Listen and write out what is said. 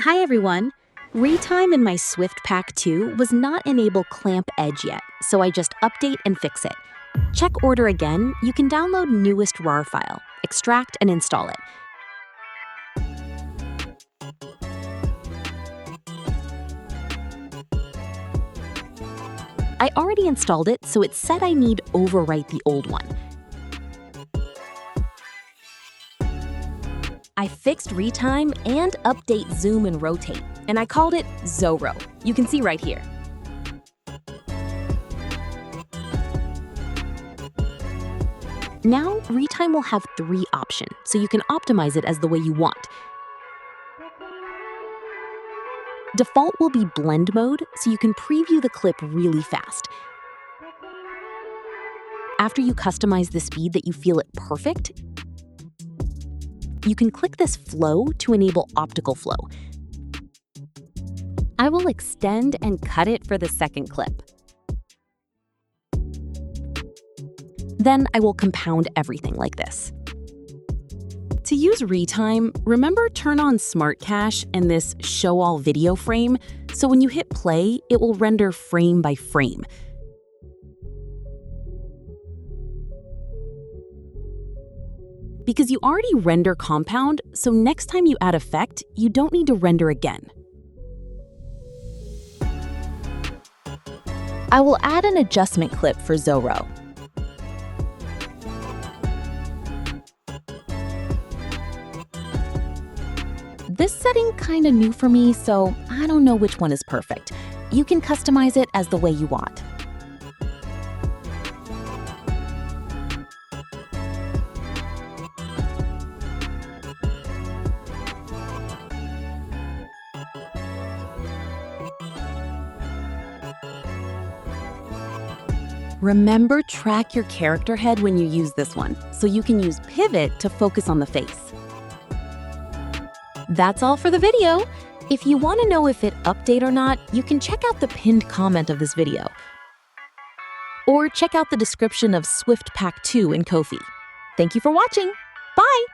Hi everyone! Retime in my Swift Pack 2 was not enable clamp edge yet, so I just update and fix it. Check order again, you can download newest RAR file, extract and install it. I already installed it, so it said I need overwrite the old one. I fixed retime and update zoom and rotate, and I called it Zorro. You can see right here. Now, retime will have 3 options, so you can optimize it as the way you want. Default will be blend mode, so you can preview the clip really fast. After you customize the speed that you feel it perfect, you can click this flow to enable optical flow. I will extend and cut it for the second clip. Then I will compound everything like this. To use retime, remember turn on Smart Cache and this Show All Video frame, so when you hit play, it will render frame by frame. Because you already render compound, so next time you add effect, you don't need to render again. I will add an adjustment clip for Zorro. This setting kinda new for me, so I don't know which one is perfect. You can customize it as the way you want. Remember, track your character head when you use this one, so you can use pivot to focus on the face. That's all for the video. If you want to know if it updated or not, you can check out the pinned comment of this video. Or check out the description of Swift Pack 2 in Ko-fi. Thank you for watching. Bye!